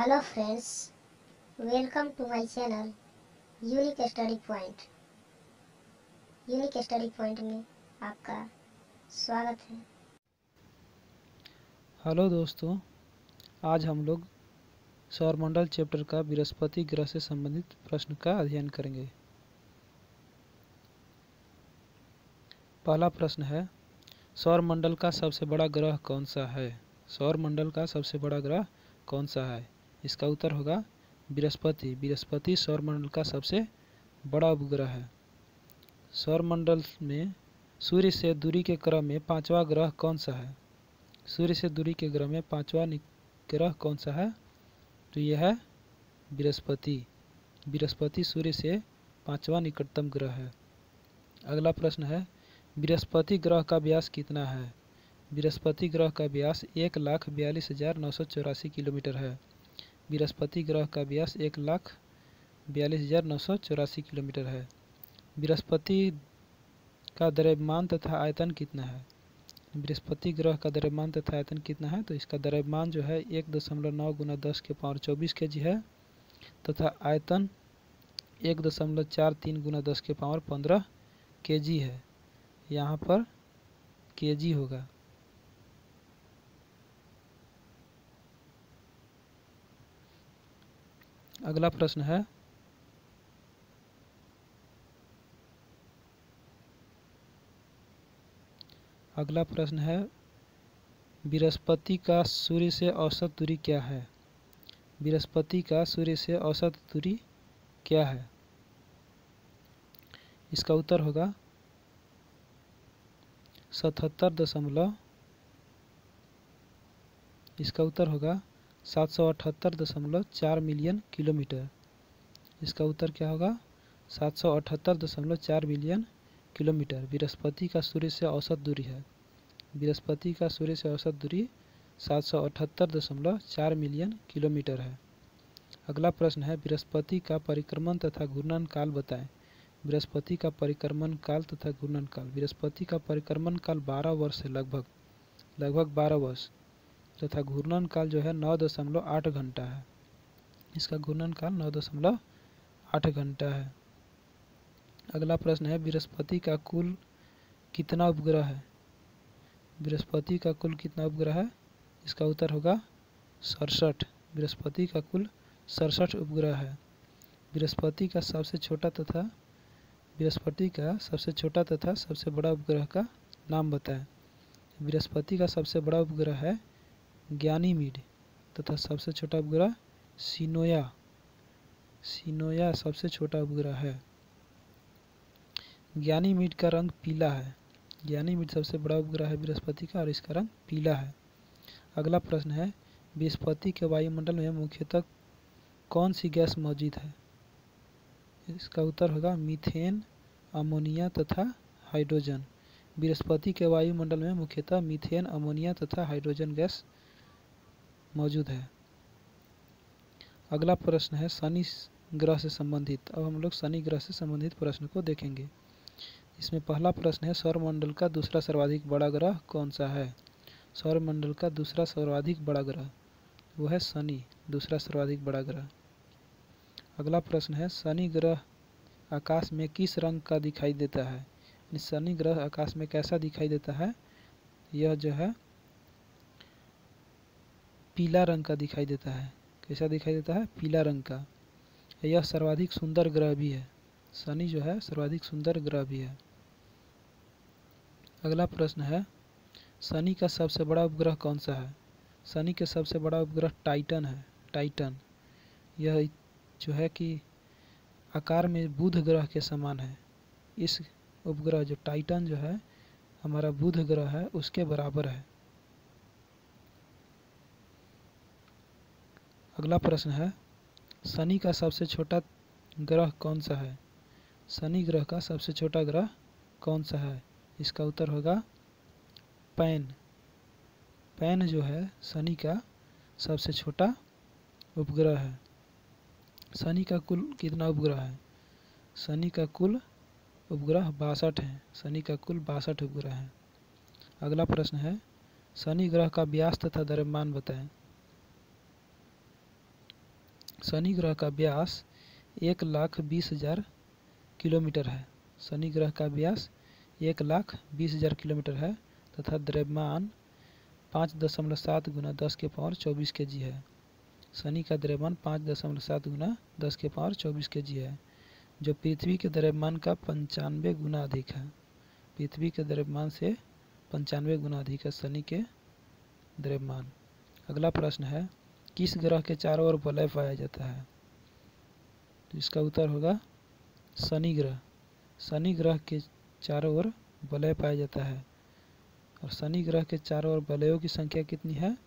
Hello friends, welcome to my channel unique study point. Unique study point में आपका स्वागत है। हेलो दोस्तों, आज हम लोग सौरमंडल चैप्टर का बृहस्पति ग्रह से संबंधित प्रश्न का अध्ययन करेंगे। पहला प्रश्न है, सौरमंडल का सबसे बड़ा ग्रह कौन सा है? सौरमंडल का सबसे बड़ा ग्रह कौन सा है? इसका उत्तर होगा बृहस्पति। बृहस्पति सौरमंडल का सबसे बड़ा उपग्रह है। सौरमंडल में सूर्य से दूरी के क्रम में पांचवा ग्रह कौन सा है? सूर्य से दूरी के ग्रह में पांचवा ग्रह कौन सा है? तो यह है बृहस्पति। बृहस्पति सूर्य से पांचवा निकटतम ग्रह है। अगला प्रश्न है, बृहस्पति ग्रह का व्यास कितना है? बृहस्पति ग्रह का व्यास 1,42,984 किलोमीटर है। बृहस्पति ग्रह का व्यास 1,42,984 किलोमीटर है। बृहस्पति का द्रव्यमान तथा आयतन कितना है? बृहस्पति ग्रह का द्रव्यमान तथा आयतन कितना है? तो इसका द्रव्यमान जो है 1.9 × 10⁻24 kg है तथा आयतन 1.43 × 10⁻15 kg है। यहाँ पर kg होगा। अगला प्रश्न है, बृहस्पति का सूर्य से औसत दूरी क्या है? बृहस्पति का सूर्य से औसत दूरी क्या है? इसका उत्तर होगा 778.4 मिलियन किलोमीटर। इसका उत्तर क्या होगा? 778.4 मिलियन किलोमीटर बृहस्पति का सूर्य से औसत दूरी है। बृहस्पति का सूर्य से औसत दूरी 778.4 मिलियन किलोमीटर है। अगला प्रश्न है, बृहस्पति का परिक्रमण तथा घूर्णन काल बताएं। बृहस्पति का परिक्रमण काल तथा घूर्णन काल। बृहस्पति का परिक्रमण काल 12 वर्ष है, लगभग 12 वर्ष, तथा घूर्णन काल जो है 9.8 घंटा है। इसका घूर्णन काल 9.8 घंटा है। अगला प्रश्न है, बृहस्पति का कुल कितना उपग्रह है? बृहस्पति का कुल कितना उपग्रह है? इसका उत्तर होगा 67। बृहस्पति का कुल 67 उपग्रह है। बृहस्पति का सबसे छोटा तथा सबसे बड़ा उपग्रह का नाम बताएं। बृहस्पति का सबसे बड़ा उपग्रह है गैनीमीड तथा सबसे छोटा उपग्रह सिनोया सबसे छोटा उपग्रह है। गैनीमीड का रंग पीला है। गैनीमीड सबसे बड़ा उपग्रह है बृहस्पति का और इसका रंग पीला है। अगला प्रश्न है, बृहस्पति के वायुमंडल में मुख्यतः कौन सी गैस मौजूद है? इसका उत्तर होगा मीथेन, अमोनिया तथा हाइड्रोजन। बृहस्पति के वायुमंडल में मुख्यतः मीथेन, अमोनिया तथा हाइड्रोजन गैस मौजूद है। अगला प्रश्न है, शनि ग्रह से संबंधित। अब हम लोग शनि ग्रह से संबंधित प्रश्न को देखेंगे। इसमें पहला प्रश्न है, सौरमंडल का दूसरा सर्वाधिक बड़ा ग्रह कौन सा है? सौरमंडल का दूसरा सर्वाधिक बड़ा ग्रह वो है शनि, दूसरा सर्वाधिक बड़ा ग्रह। अगला प्रश्न है, शनि ग्रह आकाश में किस रंग का दिखाई देता है? शनि ग्रह आकाश में कैसा दिखाई देता है? यह जो है पीला रंग का दिखाई देता है। कैसा दिखाई देता है? पीला रंग का। यह सर्वाधिक सुंदर ग्रह भी है। शनि जो है सर्वाधिक सुंदर ग्रह भी है। अगला प्रश्न है, शनि का सबसे बड़ा उपग्रह कौन सा है? शनि के सबसे बड़ा उपग्रह टाइटन है। टाइटन यह जो है कि आकार में बुध ग्रह के समान है। इस उपग्रह जो टाइटन जो है हमारा बुध ग्रह है उसके बराबर है। अगला प्रश्न है, शनि का सबसे छोटा ग्रह कौन सा है? शनि ग्रह का सबसे छोटा ग्रह कौन सा है? इसका उत्तर होगा पैन। पैन जो है शनि का सबसे छोटा उपग्रह है। शनि का कुल कितना उपग्रह है? शनि का कुल उपग्रह 62 है। शनि का कुल 62 उपग्रह है। अगला प्रश्न है, शनि ग्रह का व्यास तथा द्रव्यमान बताएं। शनि ग्रह का व्यास 1,20,000 किलोमीटर है। शनि ग्रह का व्यास 1,20,000 किलोमीटर है तथा द्रव्यमान 5.7 गुना 10⁻24 kg है। शनि का द्रव्यमान 5.7 गुना 10⁻24 kg है, जो पृथ्वी के द्रव्यमान का 95 गुना अधिक है। पृथ्वी के द्रव्यमान से 95 गुना अधिक है शनि के द्रव्यमान। अगला प्रश्न है, किस ग्रह के चारों ओर वलय पाया जाता है? तो इसका उत्तर होगा शनि ग्रह। शनि ग्रह के चारों ओर वलय पाया जाता है। और शनि ग्रह के चारों ओर वलयों की संख्या कितनी है?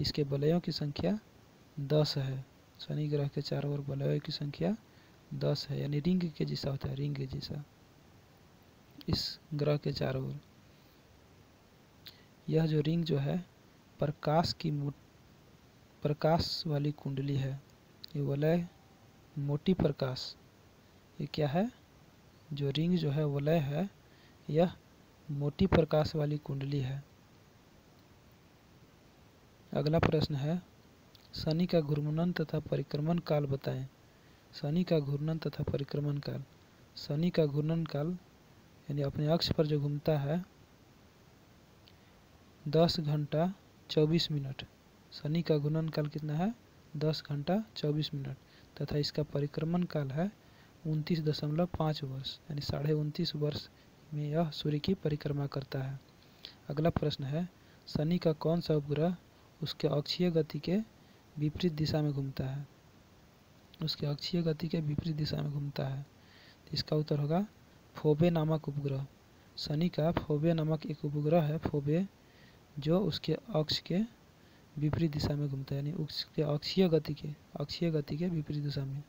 इसके वलयों की संख्या 10 है। शनि ग्रह के चारों ओर वलयों की संख्या 10 है, यानी रिंग के जैसा होता है, रिंग के जैसा इस ग्रह के चारों ओर। यह जो रिंग जो है प्रकाश वाली कुंडली है। ये वलय मोटी प्रकाश, ये क्या है? जो रिंग जो है वलय है, यह मोटी प्रकाश वाली कुंडली है। अगला प्रश्न है, शनि का घूर्णन तथा परिक्रमण काल बताएं। शनि का घूर्णन तथा परिक्रमण काल। शनि का घूर्णन काल यानी अपने अक्ष पर जो घूमता है 10 घंटा 24 मिनट। शनि का घूर्णन काल कितना है? 10 घंटा 24 मिनट तथा इसका परिक्रमण काल है 29.5 वर्ष, यानी 29.5 वर्ष में यह सूर्य की परिक्रमा करता है। अगला प्रश्न है, शनि का कौन सा उपग्रह उसके अक्षीय गति के विपरीत दिशा में घूमता है? उसके अक्षीय गति के विपरीत दिशा में घूमता है। तो इसका उत्तर होगा फोबे नामक उपग्रह। शनि का फोबे नामक एक उपग्रह है, फोबे, जो उसके अक्ष के विपरीत दिशा में घूमता है, यानी उसके अक्षीय गति के विपरीत दिशा में।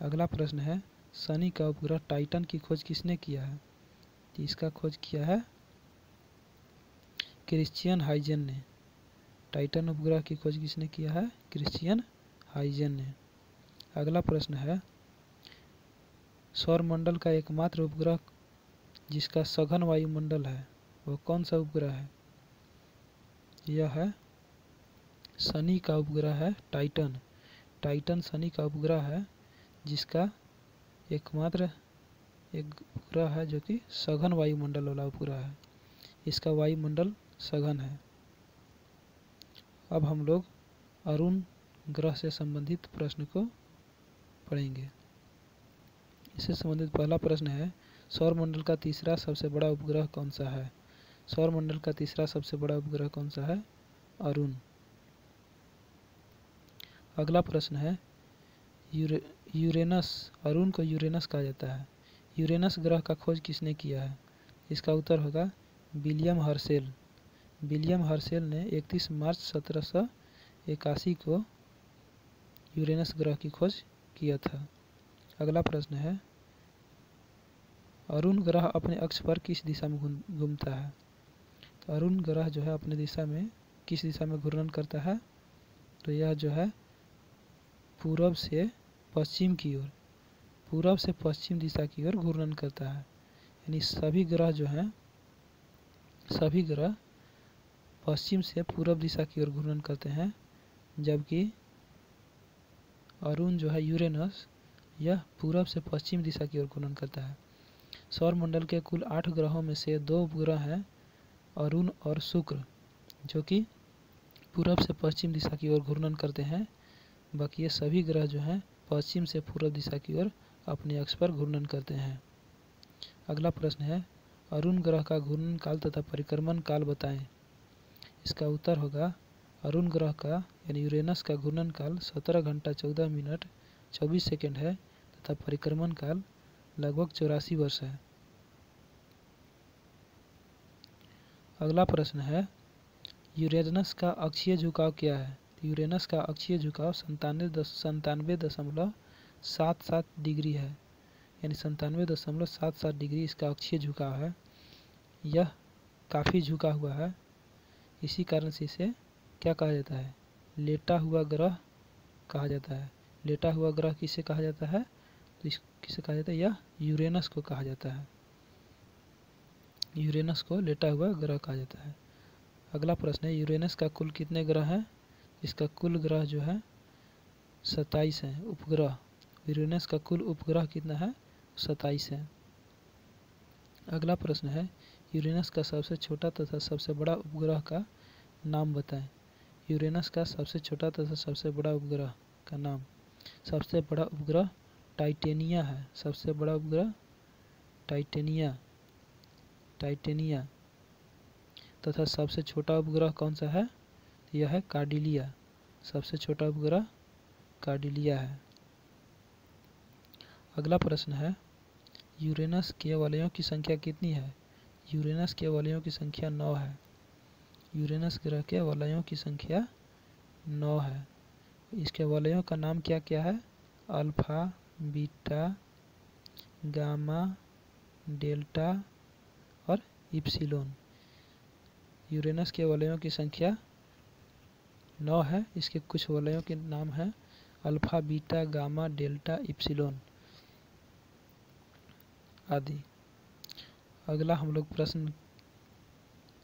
अगला प्रश्न है, शनि का उपग्रह टाइटन की खोज किसने किया है? तो इसका खोज किया है क्रिश्चियन हाइजेन ने। टाइटन उपग्रह की खोज किसने किया है? क्रिश्चियन हाइजेन ने। अगला प्रश्न है, सौरमंडल का एकमात्र उपग्रह जिसका सघन वायुमंडल है, वह कौन सा उपग्रह है? यह है शनि का उपग्रह है टाइटन। टाइटन शनि का उपग्रह है जिसका एकमात्र एक उपग्रह है जो कि सघन वायुमंडल वाला उपग्रह है। इसका वायुमंडल सघन है। अब हम लोग अरुण ग्रह से संबंधित प्रश्न को पढ़ेंगे। इससे संबंधित पहला प्रश्न है, सौरमंडल का तीसरा सबसे बड़ा उपग्रह कौन सा है? सौरमंडल का तीसरा सबसे बड़ा उपग्रह कौन सा है? अरुण। अगला प्रश्न है, यूरेनस, अरुण को यूरेनस कहा जाता है। यूरेनस ग्रह का खोज किसने किया है? इसका उत्तर होगा विलियम हर्शेल। विलियम हर्शेल ने 31 मार्च 1781 को यूरेनस ग्रह की खोज किया था। अगला प्रश्न है, अरुण ग्रह अपने अक्ष पर किस दिशा में घूमता है? तो अरुण ग्रह जो है अपने दिशा में किस दिशा में घूर्णन करता है? तो यह जो है पूरब से पश्चिम की ओर, पूरब से पश्चिम दिशा की ओर घूर्णन करता है। यानी सभी ग्रह जो हैं, सभी ग्रह पश्चिम से पूरब दिशा की ओर घूर्णन करते हैं, जबकि अरुण जो है यूरेनस, यह पूरब से पश्चिम दिशा की ओर घूर्णन करता है। सौरमंडल के कुल 8 ग्रहों में से 2 उपग्रह हैं, अरुण और शुक्र, जो कि पूरब से पश्चिम दिशा की ओर घूर्णन करते हैं। बाकी ये सभी ग्रह जो हैं पश्चिम से पूरब दिशा की ओर अपने अक्ष पर घूर्णन करते हैं। अगला प्रश्न है, अरुण ग्रह का घूर्णन काल तथा परिक्रमण काल बताएं। इसका उत्तर होगा अरुण ग्रह का यानी यूरेनस का घूर्णन काल 17 घंटा 14 मिनट 24 सेकेंड है तथा परिक्रमण काल लगभग 84 वर्ष है। अगला प्रश्न है, यूरेनस का अक्षीय झुकाव क्या है? यूरेनस का अक्षीय झुकाव 97.77 डिग्री है, यानी 97.77 डिग्री इसका अक्षीय झुकाव है। यह काफ़ी झुका हुआ है, इसी कारण से इसे क्या कहा जाता है? लेटा हुआ ग्रह कहा जाता है। लेटा हुआ ग्रह किसे कहा जाता है? तो किसे कहा जाता है? यह यूरेनस को कहा जाता है। यूरेनस को लेटा हुआ ग्रह कहा जाता है। अगला प्रश्न है, यूरेनस का कुल कितने ग्रह हैं? इसका कुल ग्रह जो है 27 हैं उपग्रह। यूरेनस का कुल उपग्रह कितना है? 27 है। अगला प्रश्न है यूरेनस का सबसे छोटा तथा सबसे बड़ा उपग्रह का नाम बताएं। यूरेनस का सबसे छोटा तथा सबसे बड़ा उपग्रह का नाम। सबसे बड़ा उपग्रह टाइटेनिया है। सबसे बड़ा उपग्रह टाइटेनिया तथा सबसे छोटा उपग्रह कौन सा है? यह है कार्डिलिया। सबसे छोटा उपग्रह कार्डिलिया है। अगला प्रश्न है यूरेनस के वलयों की संख्या कितनी है? यूरेनस के वलयों की संख्या 9 है। यूरेनस ग्रह के वलयों की संख्या 9 है। इसके वलयों का नाम क्या क्या है? अल्फा, बीटा, गामा, डेल्टा और इप्सिलोन। यूरेनस के वलयों की संख्या 9 है। इसके कुछ वलयों के नाम हैं alpha, beta, gamma, delta, epsilon आदि। अगला हम लोग प्रश्न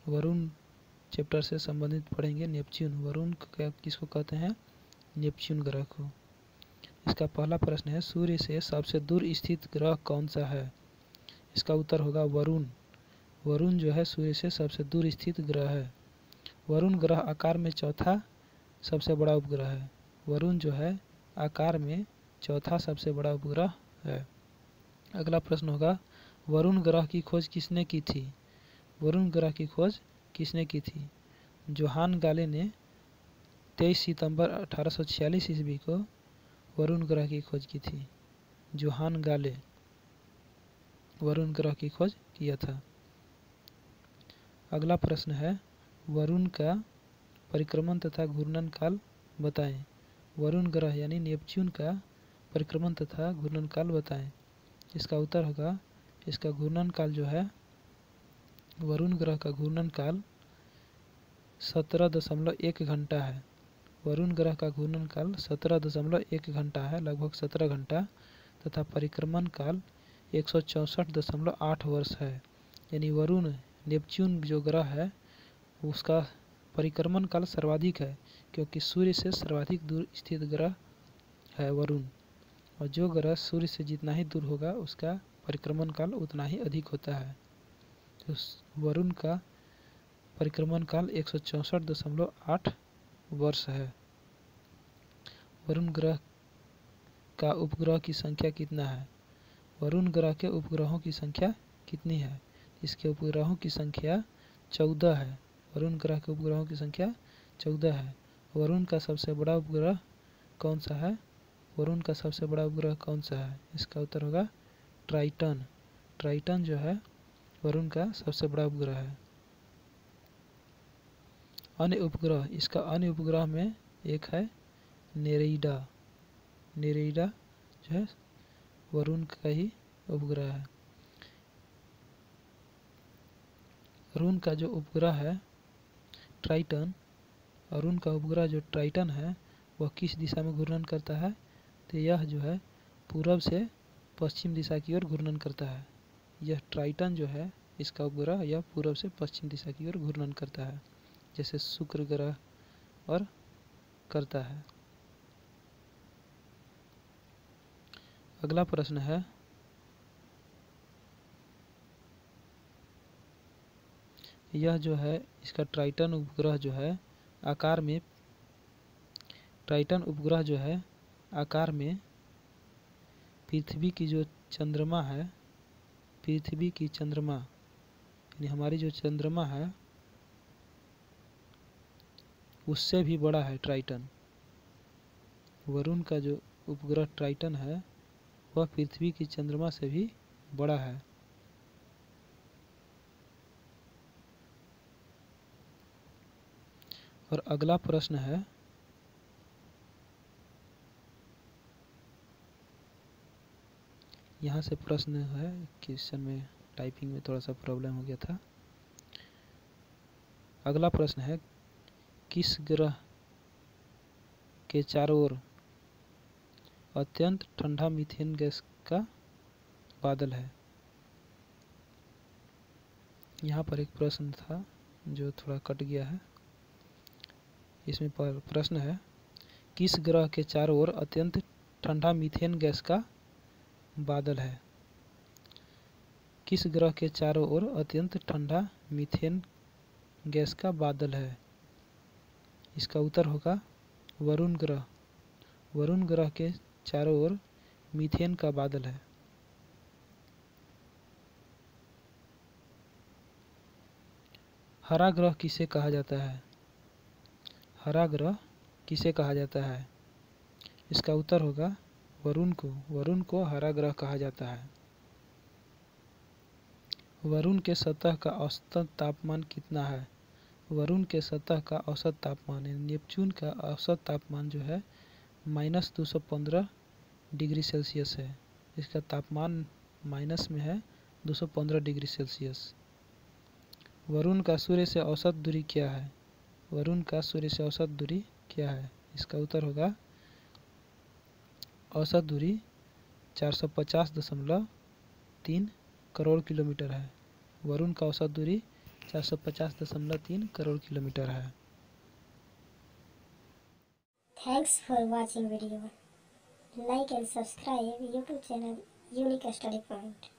वरुण चैप्टर से संबंधित पढ़ेंगे। नेपच्यून, वरुण किसको कहते हैं? नेपच्यून ग्रह को। इसका पहला प्रश्न है सूर्य से सबसे दूर स्थित ग्रह कौन सा है? इसका उत्तर होगा वरुण। वरुण जो है सूर्य से सबसे दूर स्थित ग्रह है। वरुण ग्रह आकार में चौथा सबसे बड़ा उपग्रह है। वरुण जो है आकार में चौथा सबसे बड़ा उपग्रह है। अगला प्रश्न होगा वरुण ग्रह की खोज किसने की थी? वरुण ग्रह की खोज किसने की थी? जोहान गाले ने 23 सितंबर 1846 ईस्वी को वरुण ग्रह की खोज की थी। जोहान गाले वरुण ग्रह की खोज किया था। अगला प्रश्न है वरुण का परिक्रमण तथा घूर्णन काल बताएं। वरुण ग्रह यानी नेपच्यून का परिक्रमण तथा घूर्णन काल बताएं। इसका उत्तर होगा इसका घूर्णन काल जो है वरुण ग्रह का घूर्णन काल 17.1 घंटा है। वरुण ग्रह का घूर्णन काल 17.1 घंटा है, लगभग 17 घंटा, तथा परिक्रमण काल 164.8 वर्ष है। यानी वरुण नेपच्यून जो ग्रह है उसका परिक्रमण काल सर्वाधिक है, क्योंकि सूर्य से सर्वाधिक दूर स्थित ग्रह है वरुण, और जो ग्रह सूर्य से जितना ही दूर होगा उसका परिक्रमण काल उतना ही अधिक होता है। तो वरुण का परिक्रमण काल 164.8 वर्ष है। वरुण ग्रह का उपग्रह की संख्या कितना है? वरुण ग्रह के उपग्रहों की संख्या कितनी है? इसके उपग्रहों की संख्या 14 है। वरुण ग्रह के उपग्रहों की संख्या 14 है। वरुण का सबसे बड़ा उपग्रह कौन सा है? वरुण का सबसे बड़ा उपग्रह कौन सा है? इसका उत्तर होगा ट्राइटन। ट्राइटन जो है वरुण का सबसे बड़ा उपग्रह है। अन्य उपग्रह, इसका अन्य उपग्रह में एक है नेरेइडा। नेरेइडा जो है वरुण का ही उपग्रह है। वरुण का जो उपग्रह है ट्राइटन, वरुण का उपग्रह जो ट्राइटन है वह किस दिशा में घूर्णन करता है? तो यह जो है पूरब से पश्चिम दिशा की ओर घूर्णन करता है। यह ट्राइटन जो है इसका उपग्रह यह पूरब से पश्चिम दिशा की ओर घूर्णन करता है, जैसे शुक्र ग्रह और करता है। अगला प्रश्न है यह जो है इसका ट्राइटन उपग्रह जो है आकार में, ट्राइटन उपग्रह जो है आकार में पृथ्वी की जो चंद्रमा है, पृथ्वी की चंद्रमा यानी हमारी जो चंद्रमा है उससे भी बड़ा है ट्राइटन। वरुण का जो उपग्रह ट्राइटन है वह पृथ्वी की चंद्रमा से भी बड़ा है। और अगला प्रश्न है यहाँ से प्रश्न है, क्वेश्चन में टाइपिंग में थोड़ा सा प्रॉब्लम हो गया था। अगला प्रश्न है किस ग्रह के चारों ओर अत्यंत ठंडा मीथेन गैस का बादल है? यहाँ पर एक प्रश्न था जो थोड़ा कट गया है। इसमें प्रश्न है किस ग्रह के चारों ओर अत्यंत ठंडा मीथेन गैस का बादल है? किस ग्रह के चारों ओर अत्यंत ठंडा मीथेन गैस का बादल है? इसका उत्तर होगा वरुण ग्रह। वरुण ग्रह के चारों ओर मीथेन का बादल है। हरा ग्रह किसे कहा जाता है? हरा ग्रह किसे कहा जाता है? इसका उत्तर होगा वरुण को। वरुण को हरा ग्रह कहा जाता है। वरुण के सतह का औसत तापमान कितना है? वरुण के सतह का औसत तापमान है, नेपच्यून का औसत तापमान जो है -215 डिग्री सेल्सियस है। इसका तापमान माइनस में है 215 डिग्री सेल्सियस। वरुण का सूर्य से औसत दूरी क्या है? वरुण का सूर्य से औसत दूरी क्या है? इसका उत्तर होगा औसत दूरी 450.3 करोड़ किलोमीटर है। वरुण का औसत दूरी 450.3 करोड़ किलोमीटर है। Thanks for watching video. Like and subscribe YouTube channel Unique Study Point.